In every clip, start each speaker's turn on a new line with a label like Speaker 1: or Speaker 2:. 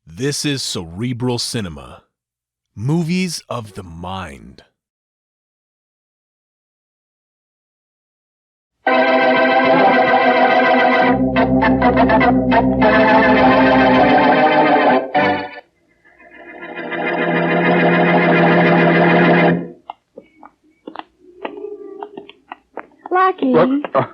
Speaker 1: This is Cerebral Cinema. Movies of the mind.
Speaker 2: Blackie.
Speaker 3: Look,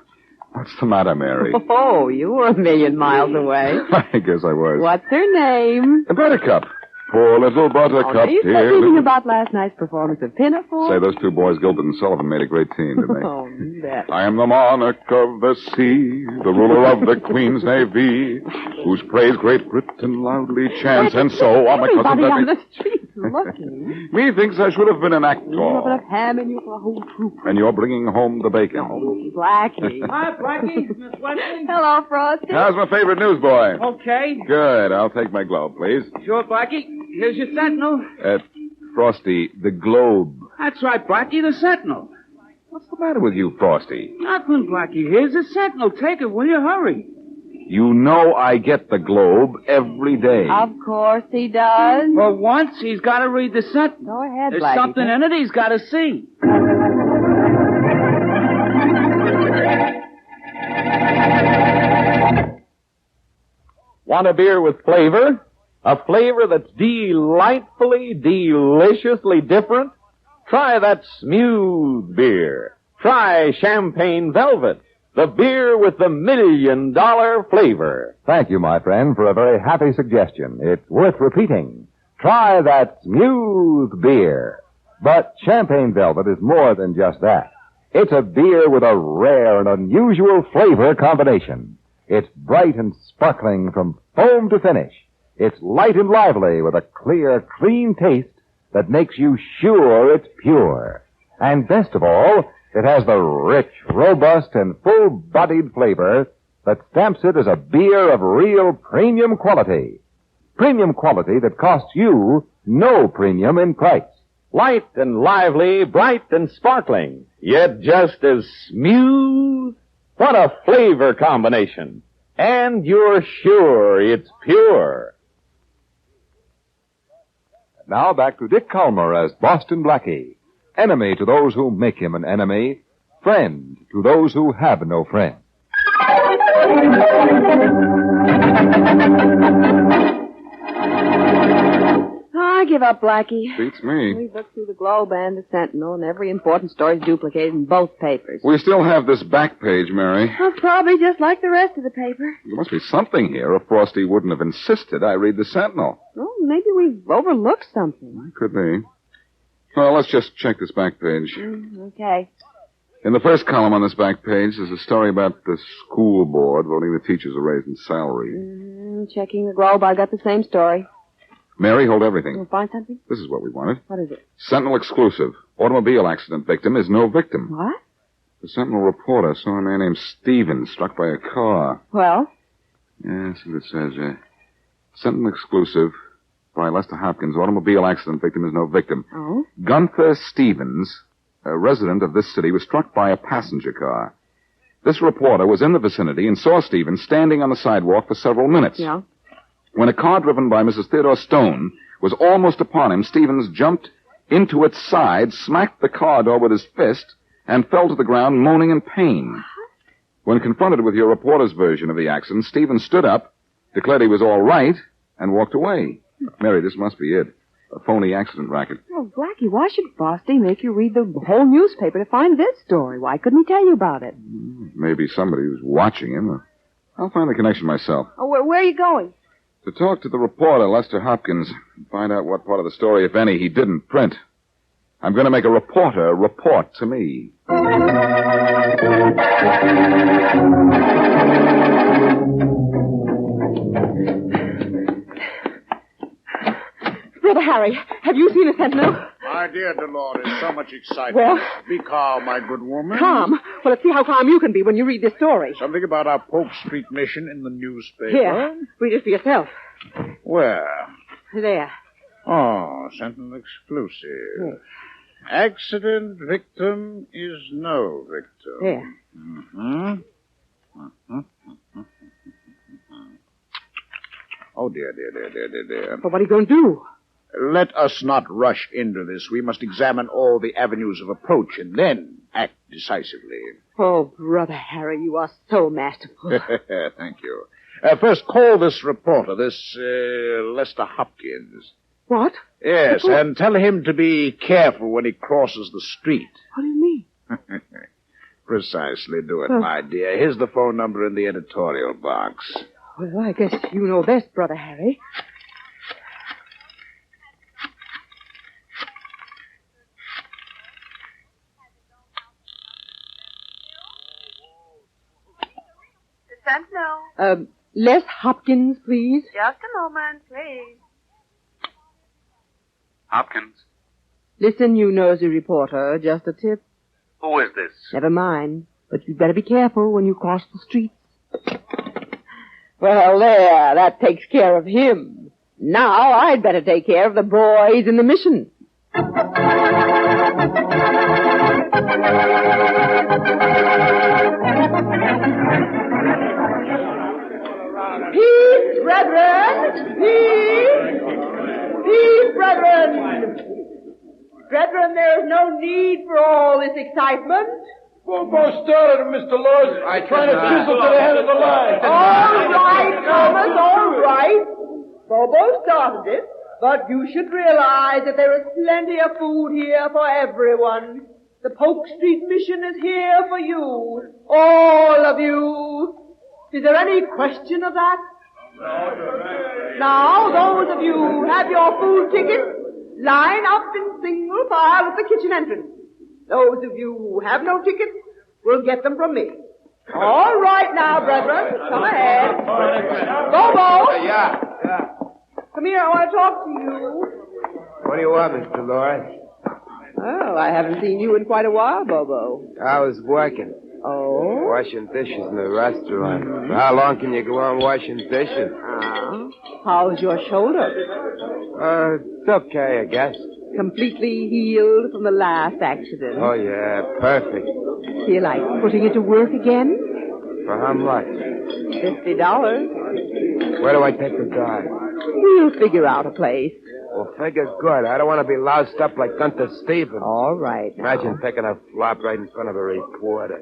Speaker 3: what's the matter, Mary?
Speaker 2: Oh, you were a million miles away.
Speaker 3: I guess I was.
Speaker 2: What's her name?
Speaker 3: Buttercup. Poor little Buttercup,
Speaker 2: Are you still
Speaker 3: dear.
Speaker 2: thinking about last night's performance of Pinafore?
Speaker 3: Say, those two boys, Gilbert and Sullivan, made a great team, didn't they?
Speaker 2: Oh, you bet.
Speaker 3: I am the monarch of the sea, the ruler of the Queen's Navy, whose praise Great Britain loudly chants, and so on the cousin
Speaker 2: Everybody
Speaker 3: that
Speaker 2: on the street looking.
Speaker 3: Methinks I should have been an actor.
Speaker 2: You have enough ham in you for a whole troop.
Speaker 3: And you're bringing home the bacon.
Speaker 2: Oh, Blackie.
Speaker 4: Hi, Blackie. Miss Weston.
Speaker 2: Hello, Frosty.
Speaker 3: How's my favorite newsboy?
Speaker 4: Okay.
Speaker 3: Good. I'll take my globe, please.
Speaker 4: Sure, Blackie. Here's your Sentinel.
Speaker 3: Frosty, the globe.
Speaker 4: That's right, Blackie, the Sentinel.
Speaker 3: What's the matter with you, Frosty?
Speaker 4: Nothing, Blackie. Here's the Sentinel. Take it, will you? Hurry.
Speaker 3: You know I get the globe every day.
Speaker 2: Of course he does.
Speaker 4: For once, he's got to read the Sentinel.
Speaker 2: Go ahead,
Speaker 4: There's
Speaker 2: Blackie.
Speaker 4: something in it he's got to see.
Speaker 5: Want a beer with flavor? A flavor that's delightfully, deliciously different? Try that smooth beer. Try Champagne Velvet, the beer with the $1 million flavor.
Speaker 6: Thank you, my friend, for a very happy suggestion. It's worth repeating. Try that smooth beer. But Champagne Velvet is more than just that. It's a beer with a rare and unusual flavor combination. It's bright and sparkling from foam to finish. It's light and lively with a clear, clean taste that makes you sure it's pure. And best of all, it has the rich, robust, and full-bodied flavor that stamps it as a beer of real premium quality. Premium quality that costs you no premium in price.
Speaker 5: Light and lively, bright and sparkling, yet just as smooth. What a flavor combination. And you're sure it's pure.
Speaker 6: Now back to Dick Calmer as Boston Blackie. Enemy to those who make him an enemy. Friend to those who have no friend.
Speaker 2: I give up, Blackie.
Speaker 3: Beats me.
Speaker 2: We've looked through the Globe and the Sentinel, and every important story's duplicated in both papers.
Speaker 3: We still have this back page, Mary.
Speaker 2: Well, probably just like the rest of the paper.
Speaker 3: There must be something here, or Frosty wouldn't have insisted I read the Sentinel.
Speaker 2: Oh, maybe we've overlooked something.
Speaker 3: Could be. Well, let's just check this back page.
Speaker 2: Okay.
Speaker 3: In the first column on this back page, there's a story about the school board voting the teachers a raise in salary.
Speaker 2: Checking the Globe, I got the same story.
Speaker 3: Mary, hold everything.
Speaker 2: You'll find something?
Speaker 3: This is what we wanted.
Speaker 2: What is it?
Speaker 3: Sentinel exclusive. Automobile accident victim is no victim.
Speaker 2: What?
Speaker 3: The Sentinel reporter saw a man named Stevens struck by a car.
Speaker 2: Well?
Speaker 3: Yeah, see what it says. Sentinel exclusive by Lester Hopkins. Automobile accident victim is no victim.
Speaker 2: Oh?
Speaker 3: Gunther Stevens, a resident of this city, was struck by a passenger car. This reporter was in the vicinity and saw Stevens standing on the sidewalk for several minutes.
Speaker 2: Yeah.
Speaker 3: When a car driven by Mrs. Theodore Stone was almost upon him, Stevens jumped into its side, smacked the car door with his fist, and fell to the ground moaning in pain. When confronted with your reporter's version of the accident, Stevens stood up, declared he was all right, and walked away. Mary, this must be it. A phony accident racket.
Speaker 2: Oh, Blackie, why should Frosty make you read the whole newspaper to find this story? Why couldn't he tell you about it?
Speaker 3: Maybe somebody was watching him. I'll find the connection myself.
Speaker 2: Oh, where are you going?
Speaker 3: To talk to the reporter, Lester Hopkins, and find out what part of the story, if any, he didn't print. I'm going to make a reporter report to me.
Speaker 2: Brother Harry, have you seen a Sentinel?
Speaker 7: My dear Dolores, so much excitement.
Speaker 2: Well?
Speaker 7: Be calm, my good woman.
Speaker 2: Calm? Well, let's see how calm you can be when you read this story.
Speaker 7: Something about our Polk Street mission in the newspaper.
Speaker 2: Here, read it for yourself.
Speaker 7: Where?
Speaker 2: There.
Speaker 7: Oh, Sentinel exclusive. Accident victim is no victim.
Speaker 2: There.
Speaker 7: Mm-hmm. Oh, dear.
Speaker 2: But what are you going to do?
Speaker 7: Let us not rush into this. We must examine all the avenues of approach and then act decisively.
Speaker 2: Oh, Brother Harry, you are so masterful.
Speaker 7: Thank you. First, call this reporter, this Lester Hopkins.
Speaker 2: What?
Speaker 7: Yes, and tell him to be careful when he crosses the street.
Speaker 2: What do you mean?
Speaker 7: Precisely, do it, my dear. Here's the phone number in the editorial box.
Speaker 2: Well, I guess you know best, Brother Harry.
Speaker 8: Sentinel.
Speaker 2: Les Hopkins, please.
Speaker 8: Just a moment, please.
Speaker 9: Hopkins.
Speaker 2: Listen, you nosy reporter, just a tip.
Speaker 9: Who is this?
Speaker 2: Never mind, but you'd better be careful when you cross the streets. Well, there, that takes care of him. Now I'd better take care of the boys in the mission. Peace, brethren! Peace, brethren! Brethren, there is no need for all this excitement.
Speaker 10: Bobo started, Mr. Laws. Trying to chisel to the head of the line.
Speaker 2: All right, Thomas, all right. Bobo started it, but you should realize that there is plenty of food here for everyone. The Polk Street Mission is here for you. All of you. Is there any question of that? Now, those of you who have your food tickets, line up in single file at the kitchen entrance. Those of you who have no tickets will get them from me. All right now, brethren. Come ahead. Bobo!
Speaker 10: Yeah.
Speaker 2: Come here, I want to talk to you.
Speaker 10: What do you want, Mr. Lawrence?
Speaker 2: Oh, I haven't seen you in quite a while, Bobo.
Speaker 10: I was working.
Speaker 2: Oh?
Speaker 10: Washing dishes in the restaurant. For how long can you go on washing dishes?
Speaker 2: How's your shoulder?
Speaker 10: It's okay, I guess.
Speaker 2: Completely healed from the last accident.
Speaker 10: Oh, yeah, perfect.
Speaker 2: Feel like putting it to work again?
Speaker 10: For how much?
Speaker 2: $50.
Speaker 10: Where do I take the dog?
Speaker 2: We'll figure out a place.
Speaker 10: Well, figure good. I don't want to be loused up like Gunther Stevens.
Speaker 2: All right. Now.
Speaker 10: Imagine taking a flop right in front of a reporter.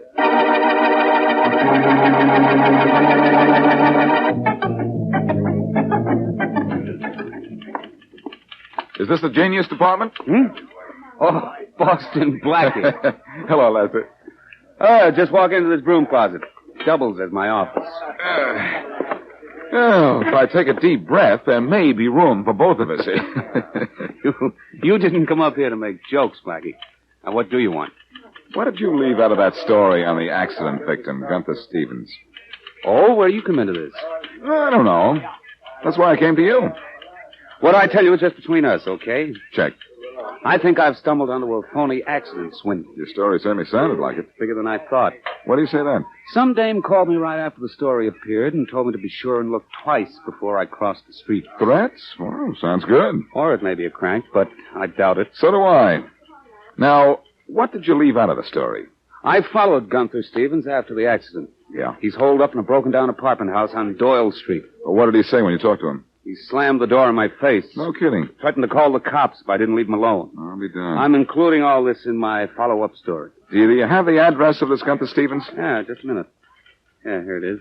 Speaker 3: Is this the genius department?
Speaker 9: Oh, Boston Blackie.
Speaker 3: Hello, Lester.
Speaker 9: Just walk into this broom closet. Doubles as my office.
Speaker 3: If I take a deep breath, there may be room for both of us here.
Speaker 9: You didn't come up here to make jokes, Blackie. Now, what do you want?
Speaker 3: What did you leave out of that story on the accident victim, Gunther Stevens?
Speaker 9: Oh, where do you come into this?
Speaker 3: I don't know. That's why I came to you.
Speaker 9: What I tell you is just between us, okay?
Speaker 3: Check.
Speaker 9: I think I've stumbled onto a phony accident swindle.
Speaker 3: Your story certainly sounded like it.
Speaker 9: Bigger than I thought.
Speaker 3: What do you say then?
Speaker 9: Some dame called me right after the story appeared and told me to be sure and look twice before I crossed the street.
Speaker 3: Threats? Well, sounds good.
Speaker 9: Or it may be a crank, but I doubt it.
Speaker 3: So do I. Now, what did you leave out of the story?
Speaker 9: I followed Gunther Stevens after the accident.
Speaker 3: Yeah.
Speaker 9: He's holed up in a broken-down apartment house on Doyle Street.
Speaker 3: Well, what did he say when you talked to him?
Speaker 9: He slammed the door in my face.
Speaker 3: No kidding.
Speaker 9: Threatened to call the cops if I didn't leave him alone.
Speaker 3: I'll be darned.
Speaker 9: I'm including all this in my follow-up story.
Speaker 3: Do you have the address of this Gunther Stevens?
Speaker 9: Yeah, just a minute. Yeah, here it is.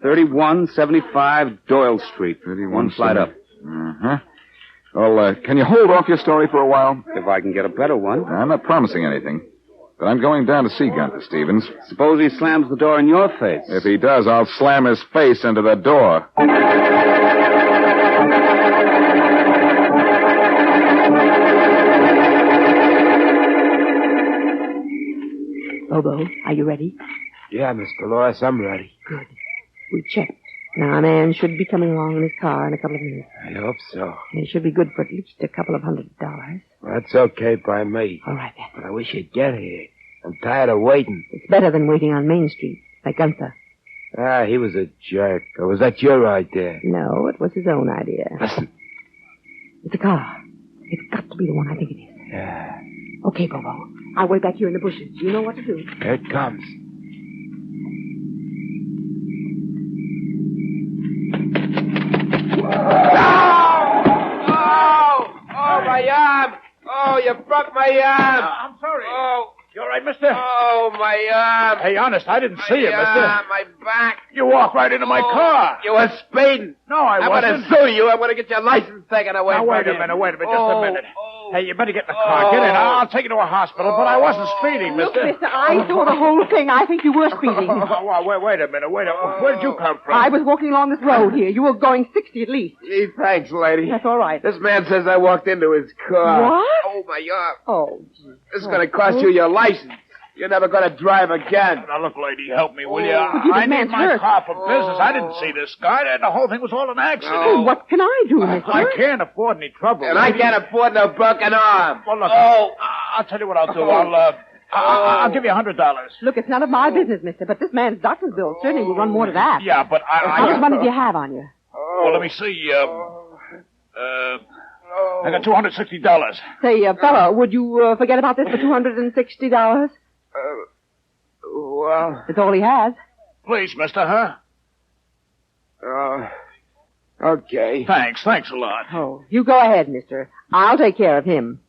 Speaker 9: 3175 Doyle Street.
Speaker 3: 31
Speaker 9: One flight up.
Speaker 3: Uh-huh. Well, can you hold off your story for a while?
Speaker 9: If I can get a better one.
Speaker 3: I'm not promising anything. But I'm going down to see Gunther Stevens.
Speaker 9: Suppose he slams the door in your face.
Speaker 3: If he does, I'll slam his face into the door.
Speaker 2: Bobo, are you ready?
Speaker 10: Yeah, Miss Dolores, I'm ready.
Speaker 2: Good. We checked. Now, a man should be coming along in his car in a couple of minutes.
Speaker 10: I hope so.
Speaker 2: And it should be good for at least a couple of $100.
Speaker 10: That's okay by me.
Speaker 2: All right, then.
Speaker 10: But I wish you'd get here. I'm tired of waiting.
Speaker 2: It's better than waiting on Main Street, like Gunther.
Speaker 10: He was a jerk. Or was that your idea?
Speaker 2: No, it was his own idea.
Speaker 10: Listen.
Speaker 2: It's a car. It's got to be the one I think it is.
Speaker 10: Yeah.
Speaker 2: Okay, Bobo. I'll wait back here in the bushes. You know what to do.
Speaker 10: Here it comes. you broke my arm.
Speaker 7: I'm sorry.
Speaker 10: Oh.
Speaker 7: You all right, mister?
Speaker 10: Oh, my arm.
Speaker 7: Hey, honest, I didn't see you, mister.
Speaker 10: My back.
Speaker 7: You walked right into my car.
Speaker 10: You were speeding.
Speaker 7: No, I
Speaker 10: I'm
Speaker 7: wasn't.
Speaker 10: going to sue you. I'm going to get your license taken away
Speaker 7: Now,
Speaker 10: from
Speaker 7: wait
Speaker 10: you.
Speaker 7: a minute, just a minute. Hey, you better get in the car. Get in. I'll take you to a hospital, but I wasn't speeding,
Speaker 2: Look,
Speaker 7: mister.
Speaker 2: mister, I saw the whole thing. I think you were speeding.
Speaker 7: Oh, wait a minute. Where did you come from?
Speaker 2: I was walking along this road here. You were going 60 at least.
Speaker 10: Gee, thanks, lady.
Speaker 2: That's all right.
Speaker 10: This man says I walked into his car.
Speaker 2: What?
Speaker 10: Oh, my arm.
Speaker 2: Oh, gee.
Speaker 10: This is going to cost you your license. You're never going to drive again.
Speaker 7: Now, look, lady, help me, will you?
Speaker 2: But you
Speaker 7: I
Speaker 2: didn't
Speaker 7: need my
Speaker 2: hurt.
Speaker 7: car for business. I didn't see this guy. The whole thing was all an accident.
Speaker 2: Oh, what can I do, mister?
Speaker 7: I can't afford any trouble.
Speaker 10: And I can't afford no broken arm.
Speaker 7: Well, look, I'll tell you what I'll do. I'll give you $100.
Speaker 2: Look, it's none of my business, mister, but this man's doctor's bill certainly will run more to that.
Speaker 7: Yeah, but
Speaker 2: How much money do you have on you?
Speaker 7: Well, let me see. I got $260.
Speaker 2: Say, fella, would you forget about this for $260?
Speaker 10: Well...
Speaker 2: That's all he has.
Speaker 7: Please, mister, huh?
Speaker 10: Okay.
Speaker 7: Thanks a lot.
Speaker 2: Oh, you go ahead, mister. I'll take care of him.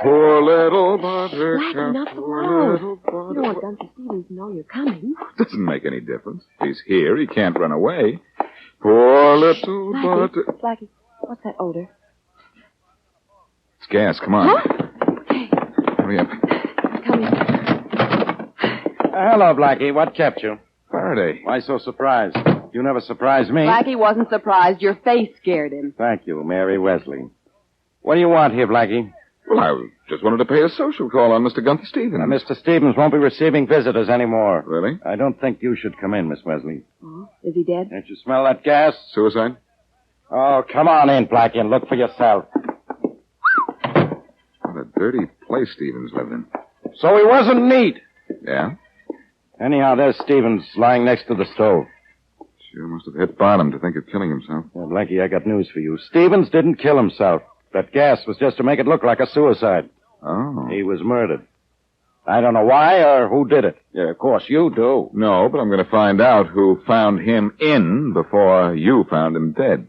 Speaker 3: Poor little buttercup.
Speaker 2: Blackie, not so
Speaker 3: Poor
Speaker 2: loud.
Speaker 3: little
Speaker 2: You don't want Duncan Stevens to know you're coming.
Speaker 3: Doesn't make any difference. He's here. He can't run away. Poor little butter...
Speaker 2: Blackie, what's that odor?
Speaker 3: It's gas. Come on.
Speaker 2: Okay,
Speaker 3: Hurry up.
Speaker 2: coming.
Speaker 5: Hello, Blackie. What kept you?
Speaker 3: Faraday.
Speaker 5: Why so surprised? You never surprised me.
Speaker 2: Blackie wasn't surprised. Your face scared him.
Speaker 5: Thank you, Mary Wesley. What do you want here, Blackie?
Speaker 3: Well, I just wanted to pay a social call on Mr. Gunther Stevens.
Speaker 5: Mr. Stevens won't be receiving visitors anymore.
Speaker 3: Really?
Speaker 5: I don't think you should come in, Miss Wesley.
Speaker 2: Oh, is he dead?
Speaker 5: Can't you smell that gas?
Speaker 3: Suicide?
Speaker 5: Oh, come on in, Blackie, and look for yourself.
Speaker 3: What a dirty place Stevens lived in.
Speaker 5: So he wasn't neat.
Speaker 3: Yeah?
Speaker 5: Anyhow, there's Stevens lying next to the stove.
Speaker 3: Sure must have hit bottom to think of killing himself.
Speaker 5: Yeah, Blackie, I got news for you. Stevens didn't kill himself. That gas was just to make it look like a suicide.
Speaker 3: Oh.
Speaker 5: He was murdered. I don't know why or who did it.
Speaker 3: Yeah, of course you do. No, but I'm going to find out who found him in before you found him dead.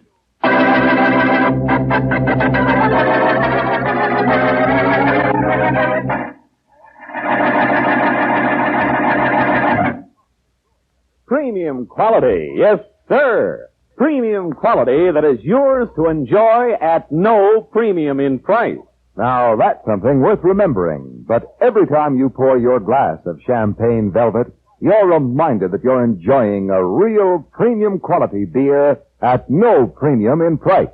Speaker 6: Premium quality, yes, sir. Premium quality that is yours to enjoy at no premium in price. Now, that's something worth remembering. But every time you pour your glass of champagne velvet, you're reminded that you're enjoying a real premium quality beer at no premium in price.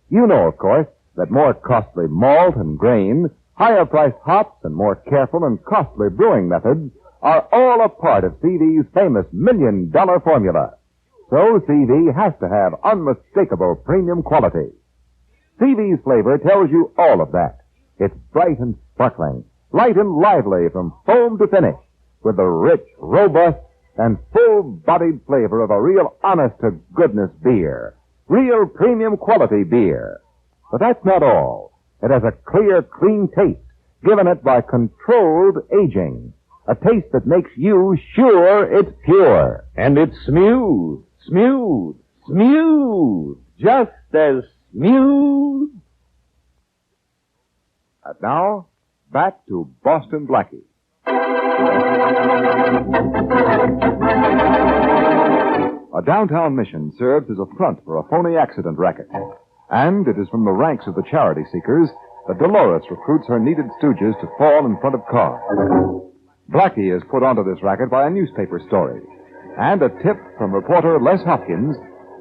Speaker 6: You know, of course, that more costly malt and grain, higher priced hops, and more careful and costly brewing methods are all a part of CV's famous $1 million formula. So CV has to have unmistakable premium quality. CV's flavor tells you all of that. It's bright and sparkling, light and lively from foam to finish, with the rich, robust, and full-bodied flavor of a real honest-to-goodness beer. Real premium quality beer. But that's not all. It has a clear, clean taste, given it by controlled aging. A taste that makes you sure it's pure. And it's smooth, smooth, smooth. Just as smooth. And now, back to Boston Blackie. A downtown mission serves as a front for a phony accident racket. And it is from the ranks of the charity seekers that Dolores recruits her needed stooges to fall in front of cars. Blackie is put onto this racket by a newspaper story. And a tip from reporter Les Hopkins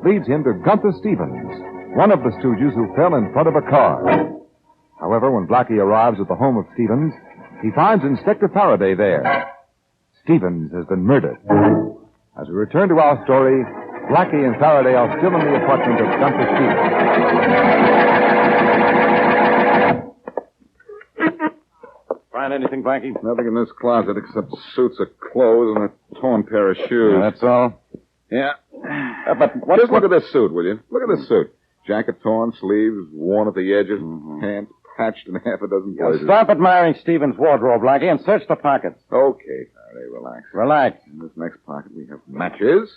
Speaker 6: leads him to Gunther Stevens, one of the stooges who fell in front of a car. However, when Blackie arrives at the home of Stevens, he finds Inspector Faraday there. Stevens has been murdered. As we return to our story, Blackie and Faraday are still in the apartment of Gunther Stevens.
Speaker 5: Find anything, Blackie?
Speaker 3: Nothing in this closet except suits of clothes and a torn pair of shoes.
Speaker 5: That's all?
Speaker 3: Yeah.
Speaker 5: But
Speaker 3: Just look at this suit, will you? Look at this suit. Jacket torn, sleeves worn at the edges, pants patched in half a dozen places.
Speaker 5: Stop admiring Stevens' wardrobe, Blackie, and search the pockets.
Speaker 3: Okay, Faraday, relax.
Speaker 5: Relax.
Speaker 3: In this next pocket we have matches,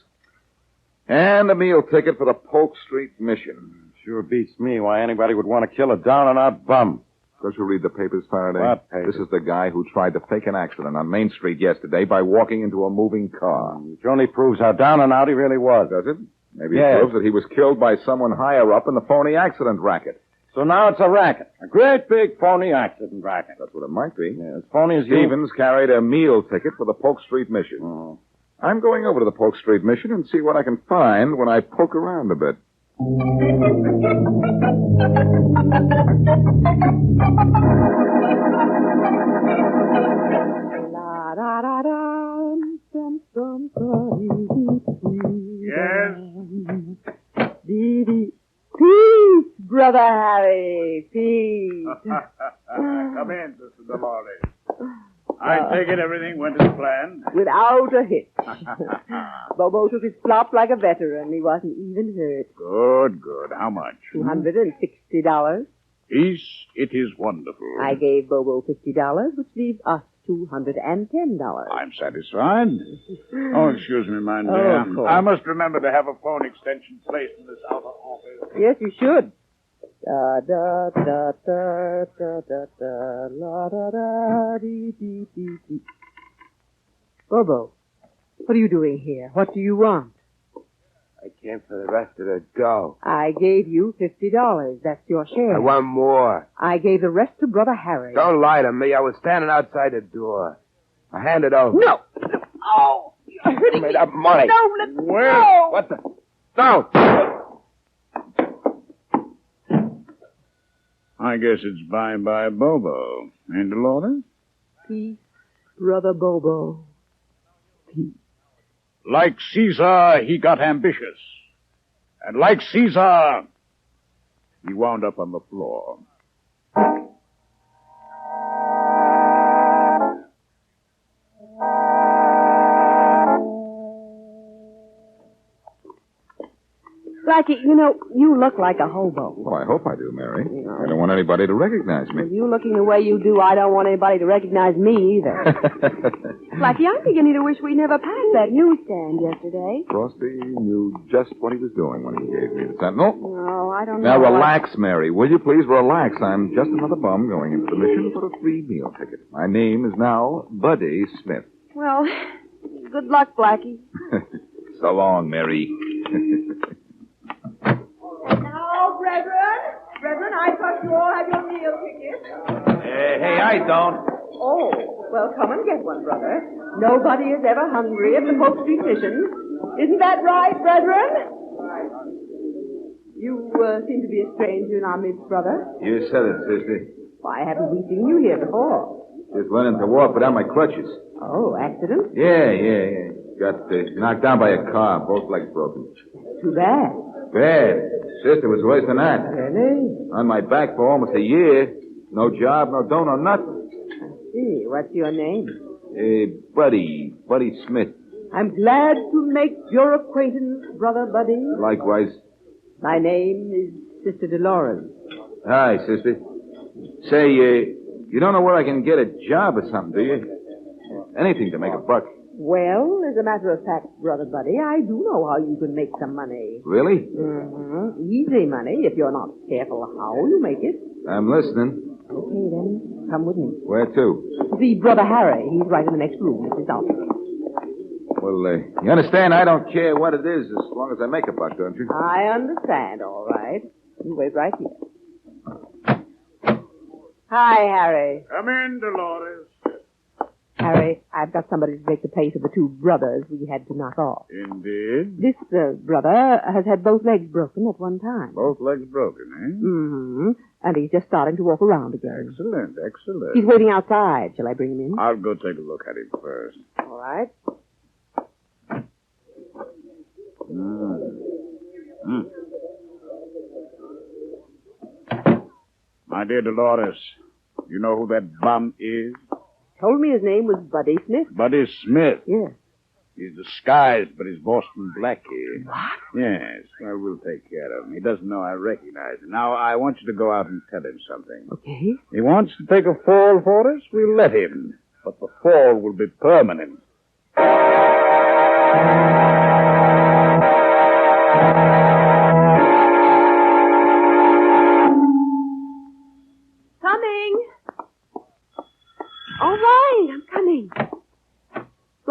Speaker 3: And a meal ticket for the Polk Street Mission.
Speaker 6: Sure beats me why anybody would want to kill a down-and-out bum.
Speaker 3: Don't you read the papers, Faraday?
Speaker 6: What papers?
Speaker 3: This is the guy who tried to fake an accident on Main Street yesterday by walking into a moving car.
Speaker 6: Which only proves how down-and-out he really was.
Speaker 3: Does it? Maybe
Speaker 6: Yes.
Speaker 3: it proves that he was killed by someone higher up in the phony accident racket.
Speaker 6: So now it's a racket. A great big phony accident racket.
Speaker 3: That's what it might be.
Speaker 6: Yeah, as phony as you...
Speaker 3: Stevens carried a meal ticket for the Polk Street Mission.
Speaker 6: Oh.
Speaker 3: I'm going over to the Polk Street Mission and see what I can find when I poke around a bit.
Speaker 7: Yes?
Speaker 2: Peace, Brother Harry, peace.
Speaker 7: Come in, Sister Dolores. I take it everything went as planned.
Speaker 2: Without a hitch. Bobo took his flop like a veteran. He wasn't even hurt.
Speaker 7: Good, good. How much?
Speaker 2: $260.
Speaker 7: Peace, it is wonderful.
Speaker 2: I gave Bobo $50, which leaves us $210.
Speaker 7: I'm satisfied. Oh, excuse me, my dear.
Speaker 2: of course.
Speaker 7: I must remember to have a phone extension placed in this outer office.
Speaker 2: Yes, you should. Da da da da da da da la da da dee dee dee dee. Bobo, what are you doing here? What do you want?
Speaker 11: I came for the rest of the dough.
Speaker 2: I gave you $50. That's your share.
Speaker 11: I want more.
Speaker 2: I gave the rest to Brother Harry.
Speaker 11: Don't lie to me. I was standing outside the door. I handed over.
Speaker 2: No! Oh! You're hurting
Speaker 11: I made
Speaker 2: me.
Speaker 11: up money.
Speaker 2: No, let me
Speaker 7: Where?
Speaker 2: go.
Speaker 11: What the? No!
Speaker 7: I guess it's bye-bye Bobo. And Dolores?
Speaker 2: Peace, Brother Bobo. Peace.
Speaker 7: Like Caesar, he got ambitious. And like Caesar, he wound up on the floor.
Speaker 2: Blackie, you know, you look like a hobo.
Speaker 3: Well, I hope I do, Mary. I don't want anybody to recognize me.
Speaker 2: With you looking the way you do, I don't want anybody to recognize me either. Blackie, I'm beginning to wish we never passed that newsstand yesterday.
Speaker 3: Frosty knew just what he was doing when he gave me the sentinel.
Speaker 2: No, I don't know.
Speaker 3: Now, relax, Mary. Will you please relax? I'm just another bum going into the mission for a free meal ticket. My name is now Buddy Smith.
Speaker 2: Well, good luck, Blackie.
Speaker 3: So long, Mary.
Speaker 2: Now, brethren, I trust you all have your meal tickets.
Speaker 11: Hey, I don't.
Speaker 2: Oh, well, come and get one, brother. Nobody is ever hungry at the Polk Street Mission. Isn't that right, brethren? You seem to be a stranger in our midst, brother.
Speaker 3: You said it, sister.
Speaker 2: Why haven't we seen you here before?
Speaker 3: Just learning to walk without my crutches.
Speaker 2: Oh, accident?
Speaker 3: Yeah. Got knocked down by a car, both legs broken.
Speaker 2: Too bad.
Speaker 3: Bad. Sister was worse than that.
Speaker 2: Really?
Speaker 3: On my back for almost a year. No job, no dough, no nothing.
Speaker 2: See, what's your name?
Speaker 3: Buddy Smith.
Speaker 2: I'm glad to make your acquaintance, Brother Buddy.
Speaker 3: Likewise.
Speaker 2: My name is Sister Dolores.
Speaker 3: Hi, sister. Say, you don't know where I can get a job or something, do you? Anything to make a buck.
Speaker 2: Well, as a matter of fact, Brother Buddy, I do know how you can make some money.
Speaker 3: Really?
Speaker 2: Mm-hmm. Easy money, if you're not careful how you make it.
Speaker 3: I'm listening.
Speaker 2: Okay, then. Come with me.
Speaker 3: Where to?
Speaker 2: See Brother Harry. He's right in the next room. It's his office.
Speaker 3: Well, you understand I don't care what it is as long as I make a buck, don't you?
Speaker 2: I understand, all right. You wait right here. Hi, Harry.
Speaker 7: Come in, Dolores.
Speaker 2: Harry, I've got somebody to take the place of the two brothers we had to knock off.
Speaker 7: Indeed.
Speaker 2: This brother has had both legs broken at one time.
Speaker 7: Both legs broken, eh?
Speaker 2: Mm-hmm. And he's just starting to walk around again.
Speaker 7: Excellent.
Speaker 2: He's waiting outside. Shall I bring him in?
Speaker 7: I'll go take a look at him first.
Speaker 2: All right.
Speaker 7: My dear Dolores, you know who that bum is?
Speaker 2: Told me his name was Buddy Smith.
Speaker 7: Buddy Smith.
Speaker 2: Yes.
Speaker 7: He's disguised, but he's Boston Blackie. What? Yes. Well, we'll take care of him. He doesn't know I recognize him. Now, I want you to go out and tell him something.
Speaker 2: Okay.
Speaker 7: He wants to take a fall for us. We'll let him. But the fall will be permanent.
Speaker 3: Well, you understand I don't care what it is as long as I make a buck, don't you?
Speaker 2: Okay, then. Come with me. Where to?
Speaker 3: Well, you understand I don't care what it is as long as I make a buck, don't you?
Speaker 2: Where to?
Speaker 3: I want you to go out and tell him something.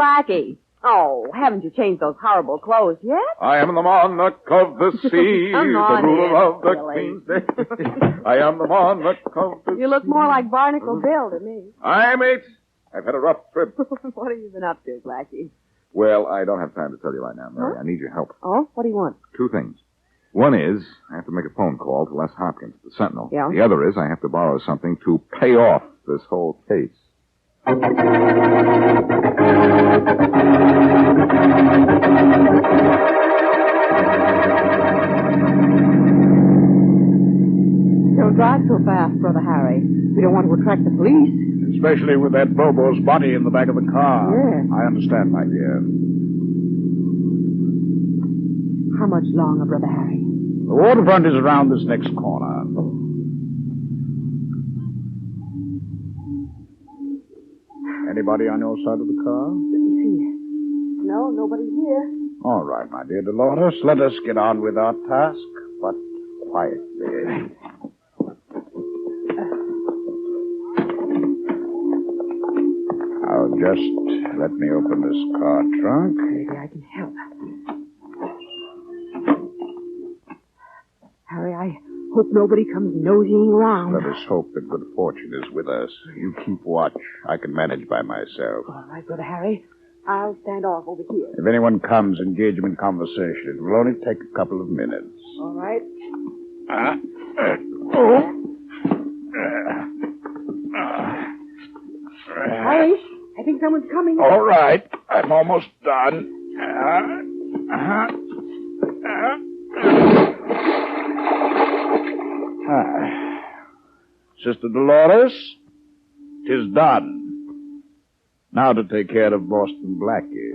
Speaker 12: Blackie. Oh, haven't you changed those horrible clothes yet?
Speaker 3: I am the monarch of the sea,
Speaker 12: Come
Speaker 3: the
Speaker 12: on
Speaker 3: ruler
Speaker 12: in,
Speaker 3: of the
Speaker 12: silly.
Speaker 3: queen's. I am the monarch of the
Speaker 12: You look more like Barnacle Bill to me.
Speaker 3: Aye, mate. I've had a rough trip.
Speaker 12: What have you been up to, Blackie?
Speaker 3: Well, I don't have time to tell you right now, Mary. I need your help.
Speaker 12: Oh, what do you want?
Speaker 3: Two things. One is, I have to make a phone call to Les Hopkins, the Sentinel.
Speaker 12: Yeah?
Speaker 3: The other is, I have to borrow something to pay off this whole case.
Speaker 12: Don't drive so fast, Brother Harry. We don't want to attract the police.
Speaker 7: Especially with that Bobo's body in the back of the car.
Speaker 12: Yes.
Speaker 7: I understand, my dear.
Speaker 12: How much longer, Brother Harry?
Speaker 7: The waterfront is around this next corner. Anybody on your side of the car?
Speaker 12: Let me see. No, nobody here.
Speaker 7: All right, my dear Dolores, let us get on with our task, but quietly. Now, just let me open this car trunk.
Speaker 12: Maybe I can help. Harry, I hope nobody comes nosying around.
Speaker 7: Let us hope that good fortune is with us. You keep watch. I can manage by myself.
Speaker 12: All right, Brother Harry. I'll stand off over here.
Speaker 7: If anyone comes, engage them in conversation. It will only take a couple of minutes.
Speaker 12: All right. Harry, I think someone's coming.
Speaker 7: All right. I'm almost done. Sister Dolores, 'tis done. Now to take care of Boston Blackie.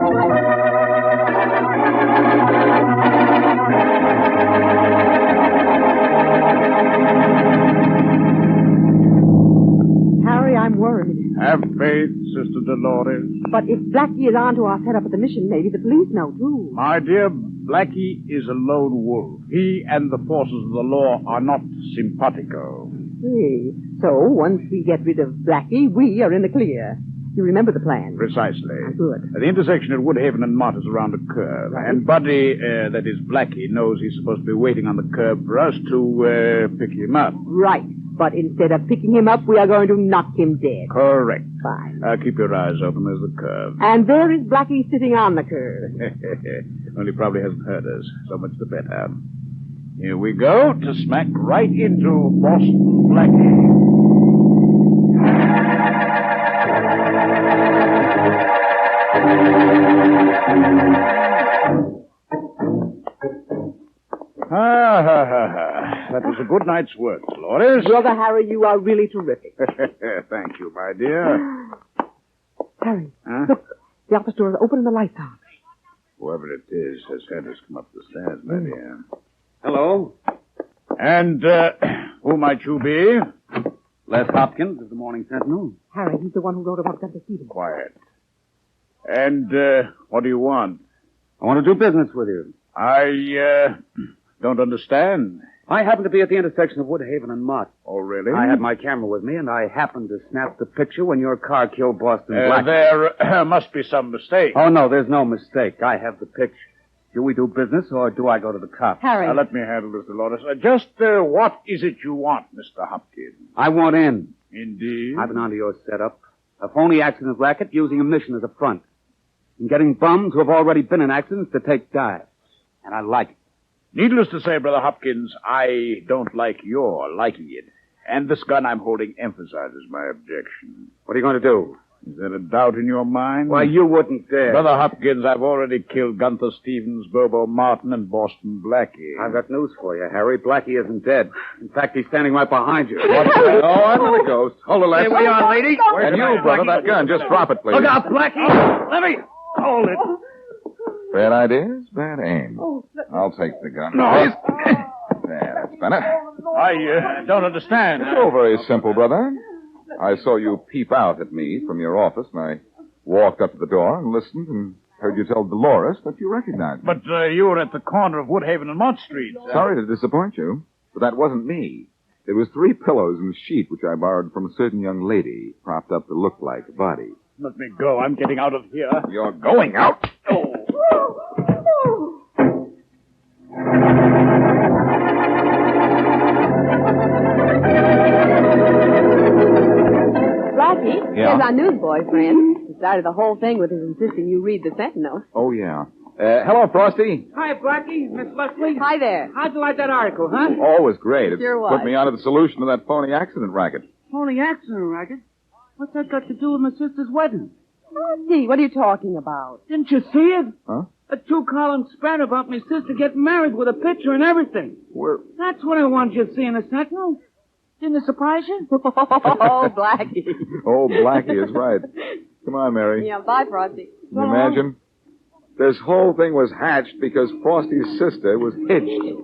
Speaker 12: Harry, I'm worried.
Speaker 7: Have faith, Sister Dolores.
Speaker 12: But if Blackie is onto our setup at the mission, maybe the police know, too.
Speaker 7: My dear, Blackie is a lone wolf. He and the forces of the law are not simpatico.
Speaker 12: See. So, once we get rid of Blackie, we are in the clear. You remember the plan?
Speaker 7: Precisely.
Speaker 12: Good.
Speaker 7: The intersection at Woodhaven and Mott is around a curve.
Speaker 12: Right.
Speaker 7: And Buddy, that is Blackie, knows he's supposed to be waiting on the curb for us to pick him up.
Speaker 12: Right. But instead of picking him up, we are going to knock him dead.
Speaker 7: Correct.
Speaker 12: Fine.
Speaker 7: Keep your eyes open. There's the curve.
Speaker 12: And there is Blackie sitting on the curve.
Speaker 7: Only probably hasn't heard us. So much the better. Here we go to smack right into Boston Blackie. That was a good night's work, Dolores.
Speaker 12: Brother Harry, you are really terrific.
Speaker 7: Thank you, my dear.
Speaker 12: Harry,
Speaker 7: Huh?
Speaker 12: look, the office door is open and the lights on.
Speaker 7: Whoever it is has had us come up the stairs, my dear.
Speaker 9: Hello.
Speaker 7: And, who might you be?
Speaker 9: Les Hopkins of the Morning Sentinel.
Speaker 12: Harry, he's the one who wrote about Gunter Stevens.
Speaker 7: Quiet. And, what do you want?
Speaker 9: I want to do business with you.
Speaker 7: I, don't understand.
Speaker 9: I happen to be at the intersection of Woodhaven and Mott.
Speaker 7: Oh, really?
Speaker 9: I had my camera with me, and I happened to snap the picture when your car killed Boston Blackie.
Speaker 7: There must be some mistake.
Speaker 9: Oh, no, there's no mistake. I have the picture. Do we do business, or do I go to the cops?
Speaker 12: Harry.
Speaker 7: Let me handle this, Dolores. Just, what is it you want, Mr. Hopkins?
Speaker 9: I want in.
Speaker 7: Indeed.
Speaker 9: I've been onto your setup. A phony accident racket using a mission as a front. And getting bums who have already been in accidents to take dives. And I like it.
Speaker 7: Needless to say, Brother Hopkins, I don't like your liking it. And this gun I'm holding emphasizes my objection.
Speaker 9: What are you going to do?
Speaker 7: Is there a doubt in your mind?
Speaker 9: Why, you wouldn't dare.
Speaker 7: Brother Hopkins, I've already killed Gunther Stevens, Bobo Martin, and Boston Blackie.
Speaker 9: I've got news for you, Harry. Blackie isn't dead. In fact, he's standing right behind you.
Speaker 3: What's that? Oh, I'm going to go. Hold the left.
Speaker 9: Here we are, lady.
Speaker 3: And you, brother, that gun. Just drop it, please.
Speaker 9: Look out, Blackie. Let me hold it.
Speaker 3: Bad ideas, bad aim. I'll take the gun.
Speaker 7: No.
Speaker 3: Please. There, that's better.
Speaker 7: I don't understand.
Speaker 3: Oh, very simple, brother. I saw you peep out at me from your office, and I walked up to the door and listened and heard you tell Dolores that you recognized me.
Speaker 7: But you were at the corner of Woodhaven and Mott Street.
Speaker 3: Sorry to disappoint you, but that wasn't me. It was 3 pillows and a sheet which I borrowed from a certain young lady, propped up to look like a body.
Speaker 7: Let me go. I'm getting out of here.
Speaker 3: You're going out?
Speaker 12: Blackie,
Speaker 3: Yeah?
Speaker 12: here's our newsboy friend. He started the whole thing with his insisting you read the Sentinel.
Speaker 3: Oh, yeah. Hello, Frosty.
Speaker 4: Hi, Blackie. Miss Leslie.
Speaker 12: Hi there.
Speaker 4: How'd you like that article, huh?
Speaker 3: Oh, it was great. It
Speaker 12: Sure was.
Speaker 3: put me onto the solution of that phony accident racket.
Speaker 4: Only accident, Racket. What's that got to do with my sister's wedding?
Speaker 12: Gee, what are you talking about?
Speaker 4: Didn't you see it?
Speaker 3: Huh?
Speaker 4: A 2-column spread about my sister getting married with a picture and everything.
Speaker 3: Where?
Speaker 4: That's what I want you to see in the Sentinel. Didn't it surprise you?
Speaker 12: Oh, Blackie.
Speaker 3: Oh, Blackie is right. Come on, Mary.
Speaker 12: Yeah, bye, Frosty.
Speaker 3: Can you imagine? This whole thing was hatched because Frosty's sister was hitched.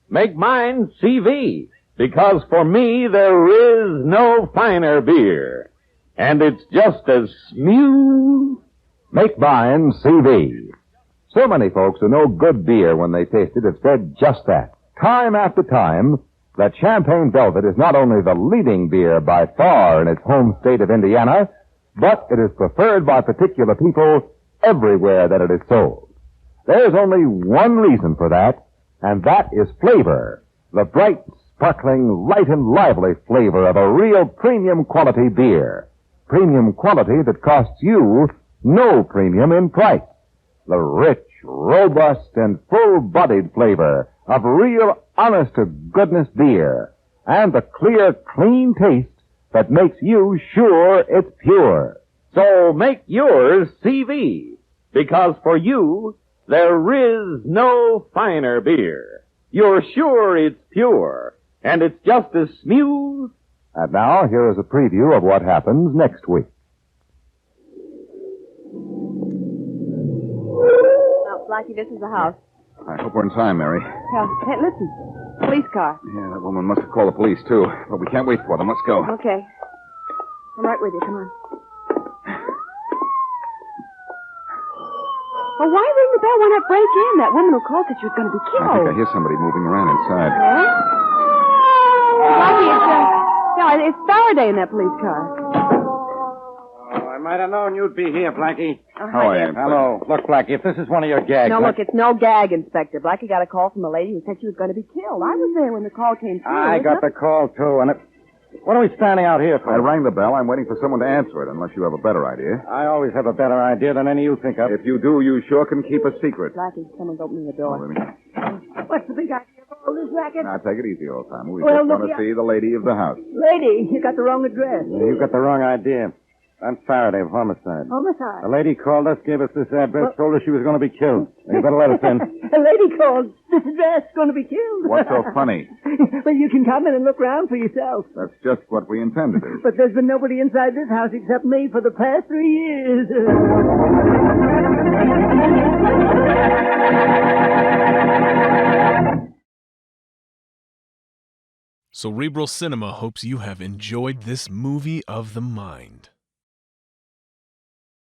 Speaker 5: Make mine CV, because for me there is no finer beer. And it's just as smooth.
Speaker 6: Make mine CV. So many folks who know good beer when they taste it have said just that. Time after time, that Champagne Velvet is not only the leading beer by far in its home state of Indiana, but it is preferred by particular people everywhere that it is sold. There's only one reason for that, and that is flavor. The bright, sparkling, light and lively flavor of a real premium quality beer. Premium quality that costs you no premium in price. The rich, robust, and full-bodied flavor of real, honest-to-goodness beer. And the clear, clean taste that makes you sure it's pure.
Speaker 5: So make yours CV, because for you, there is no finer beer. You're sure it's pure, and it's just as smooth.
Speaker 6: And now, here is a preview of what happens next week.
Speaker 12: Now, Blackie, this is the house.
Speaker 3: I hope we're in time, Mary.
Speaker 12: Yeah. Hey, listen. Police car.
Speaker 3: Yeah, that woman must have called the police, too. But we can't wait for them. Let's go.
Speaker 12: Okay. I'm right with you. Come on. Well, why ring the bell? Why not break in? That woman who called said she was going to be killed.
Speaker 3: I think I hear somebody moving around inside.
Speaker 12: Yeah? Blackie, it's Faraday in that police car.
Speaker 11: Oh, I might have known you'd be here, Blackie.
Speaker 3: How are you?
Speaker 11: Hello. Look, Blackie, if this is one of your gags...
Speaker 12: No, look, it's no gag, Inspector. Blackie got a call from a lady who said she was going to be killed. I was there when the call came through.
Speaker 11: I got the call, too, and it... What are we standing out here for?
Speaker 3: I rang the bell. I'm waiting for someone to answer it, unless you have a better idea.
Speaker 11: I always have a better idea than any you think of.
Speaker 3: If you do, you sure can keep a secret.
Speaker 12: Blackie, someone's opening the door.
Speaker 3: Oh, let me...
Speaker 2: What's the big idea of all this, Racket?
Speaker 3: Now, take it easy, old timer. We
Speaker 2: Well,
Speaker 3: just
Speaker 2: look,
Speaker 3: want to see the lady of the house.
Speaker 2: Lady, you got the wrong address.
Speaker 11: You got the wrong idea. I'm Faraday of Homicide.
Speaker 2: Homicide.
Speaker 11: The lady called us, gave us this address, told us she was going to be killed. You better let us in.
Speaker 2: A lady called. This address going to be killed.
Speaker 3: What's so funny?
Speaker 2: Well, you can come in and look around for yourself.
Speaker 3: That's just what we intend to do.
Speaker 2: But there's been nobody inside this house except me for the past 3 years.
Speaker 1: Cerebral Cinema hopes you have enjoyed this movie of the mind.